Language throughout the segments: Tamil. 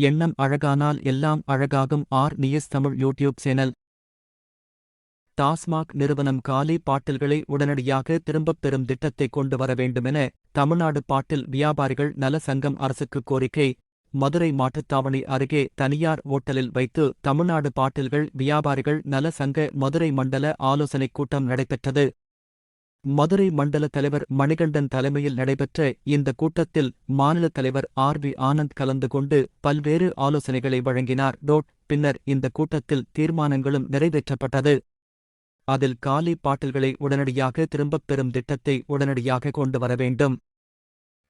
எண்ணம் அழகானால் எல்லாம் அழகாகும். R news Tamil YouTube channel. TASMAC நிறுவனம் காலி பாட்டில்களை உடனடியாக திரும்பப் பெறும் திட்டத்தை கொண்டு வர வேண்டுமென தமிழ்நாடு பாட்டில் வியாபாரிகள் நல சங்கம் அரசுக்கு கோரிக்கை. மதுரை மாட்டுத்தாவணி அருகே தனியார் ஓட்டலில் வைத்து தமிழ்நாடு பாட்டில்கள் வியாபாரிகள் நல சங்க மதுரை மண்டல ஆலோசனைக் கூட்டம் நடைபெற்றது. மதுரை மண்டல தலைவர் மணிகண்டன் தலைமையில் நடைபெற்ற இந்த கூட்டத்தில் மாநில தலைவர் ஆர்.வி. ஆனந்த் கலந்து கொண்டு பல்வேறு ஆலோசனைகளை வழங்கினார். பின்னர் இந்த கூட்டத்தில் தீர்மானங்களும் நிறைவேற்றப்பட்டது. அதில் காலி பாட்டில்களை உடனடியாக திரும்பப் பெறும் திட்டத்தை உடனடியாக கொண்டு வர வேண்டும்.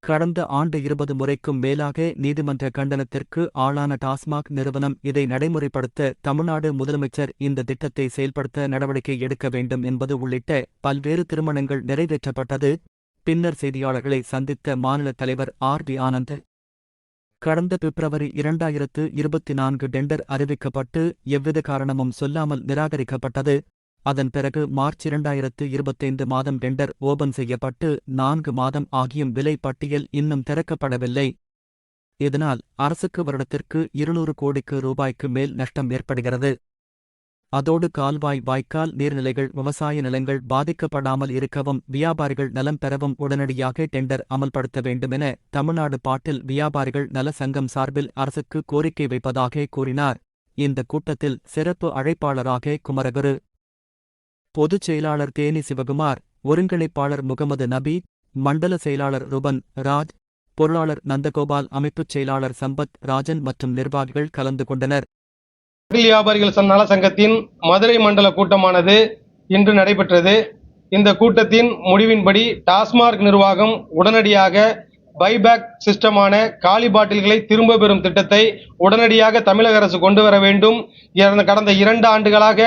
கடந்த ஆண்டு 20 முறைக்கும் மேலாக நீதிமன்ற கண்டனத்திற்கு ஆளான டாஸ்மாக் நிறுவனம் இதை நடைமுறைப்படுத்த தமிழ்நாடு முதலமைச்சர் இந்த திட்டத்தை செயல்படுத்த நடவடிக்கை எடுக்க வேண்டும் என்பது உள்ளிட்ட பல்வேறு தீர்மானங்கள் நிறைவேற்றப்பட்டது. பின்னர் செய்தியாளர்களை சந்தித்த மாநில தலைவர் ஆர்.வி. ஆனந்த், கடந்த பிப்ரவரி 2024 டெண்டர் அறிவிக்கப்பட்டு எவ்வித காரணமும் சொல்லாமல் நிராகரிக்கப்பட்டது. அதன் பிறகு மார்ச் 2025 மாதம் டெண்டர் ஓபன் செய்யப்பட்டு 4 மாதம் ஆகியும் விலை பட்டியல் இன்னும் திறக்கப்படவில்லை. இதனால் அரசுக்கு வருடத்திற்கு 200 கோடிக்கு ரூபாய்க்கு மேல் நஷ்டம் ஏற்படுகிறது. அதோடு கால்வாய் வாய்க்கால் நீர்நிலைகள் விவசாய நிலங்கள் பாதிக்கப்படாமல் இருக்கவும் வியாபாரிகள் நலம் பெறவும் உடனடியாக டெண்டர் அமல்படுத்த வேண்டுமென தமிழ்நாடு பாட்டில் வியாபாரிகள் நல சங்கம் சார்பில் அரசுக்கு கோரிக்கை வைப்பதாக கூறினார். இந்த கூட்டத்தில் சிறப்பு அழைப்பாளராக குமரகுரு, பொதுச் செயலாளர் தேனி சிவகுமார், ஒருங்கிணைப்பாளர் முகமது நபி, மண்டல செயலாளர் ருபன் ராஜ், பொருளாளர் நந்தகோபால், அமைப்புச் செயலாளர் சம்பத் ராஜன் மற்றும் நிர்வாகிகள் கலந்து கொண்டனர். வியாபாரிகள் நல சங்கத்தின் மதுரை மண்டல கூட்டமானது இன்று நடைபெற்றது. இந்த கூட்டத்தின் முடிவின்படி டாஸ்மாக் நிர்வாகம் உடனடியாக பைபேக் சிஸ்டமான காலி பாட்டில்களை திரும்ப பெறும் திட்டத்தை உடனடியாக தமிழக அரசு கொண்டு வர வேண்டும். கடந்த 2 ஆண்டுகளாக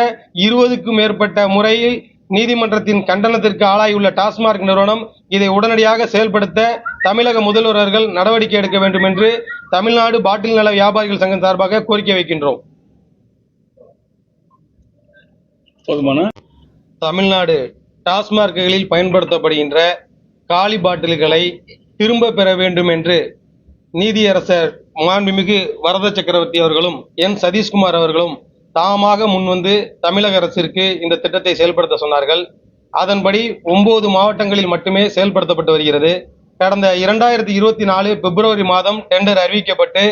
20க்கும் மேற்பட்ட முறையில் நீதிமன்றத்தின் கண்டனத்திற்கு ஆளாகியுள்ள டாஸ்மாக் நிறுவனம் இதை உடனடியாக செயல்படுத்த தமிழக முதல்வர் அவர்கள் நடவடிக்கை எடுக்க வேண்டும் என்று தமிழ்நாடு பாட்டில் நல வியாபாரிகள் சங்கம் சார்பாக கோரிக்கை வைக்கின்றோம். தமிழ்நாடு டாஸ்மார்க்குகளில் பயன்படுத்தப்படுகின்ற காலி பாட்டில்களை திரும்ப பெற வேண்டும் என்று நீதியரசர் மாண்புமிகு வரத சக்கரவர்த்தி அவர்களும் என் சதீஷ்குமார் அவர்களும் தாமாக முன்வந்து தமிழக அரசிற்கு இந்த திட்டத்தை செயல்படுத்த சொன்னார்கள். அதன்படி 9 மாவட்டங்களில் மட்டுமே செயல்படுத்தப்பட்டு வருகிறது. கடந்த 2024 பிப்ரவரி மாதம் டெண்டர் அறிவிக்கப்பட்டு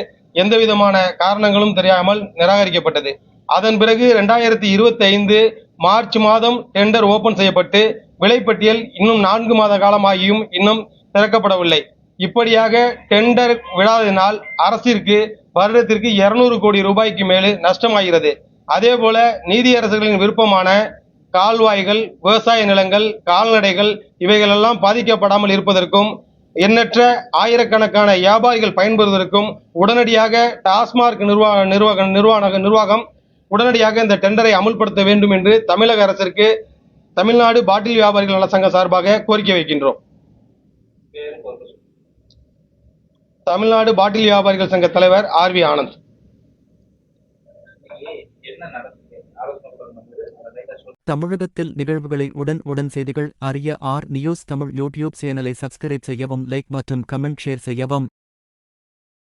எந்தவிதமான காரணங்களும் தெரியாமல் நிராகரிக்கப்பட்டது. அதன் பிறகு 2025 மார்ச் மாதம் டெண்டர் ஓபன் செய்யப்பட்டு விலைப்பட்டியல் இன்னும் 4 மாத காலமாகியும் இன்னும் திறக்கப்படவில்லை. இப்படியாக டெண்டர் விடாததினால் அரசிற்கு வருடத்திற்கு 200 கோடி ரூபாய்க்கு மேல் நஷ்டமாகிறது. அதே போல நீதியரசர்களின் விருப்பமான கால்வாய்கள், விவசாய நிலங்கள், கால்நடைகள் இவைகளெல்லாம் பாதிக்கப்படாமல் இருப்பதற்கும் எண்ணற்ற ஆயிரக்கணக்கான வியாபாரிகள் பயன்பெறுவதற்கும் உடனடியாக டாஸ்மாக் நிர்வாகம் உடனடியாக இந்த டெண்டரை அமுல்படுத்த வேண்டும் என்று தமிழக அரசிற்கு தமிழ்நாடு பாட்டில் வியாபாரிகள் நல சங்கம் சார்பாக கோரிக்கை வைக்கின்றோம். தமிழ்நாடு பாட்டில் வியாபாரிகள் சங்க தலைவர் ஆர்.வி. ஆனந்த். தமிழகத்தில் நிகழ்வுகளை உடன் செய்திகள் அறிய ஆர் நியூஸ் தமிழ் யூடியூப் சேனலை சப்ஸ்கிரைப் செய்யவும், லைக் மற்றும் கமெண்ட் ஷேர் செய்யவும்.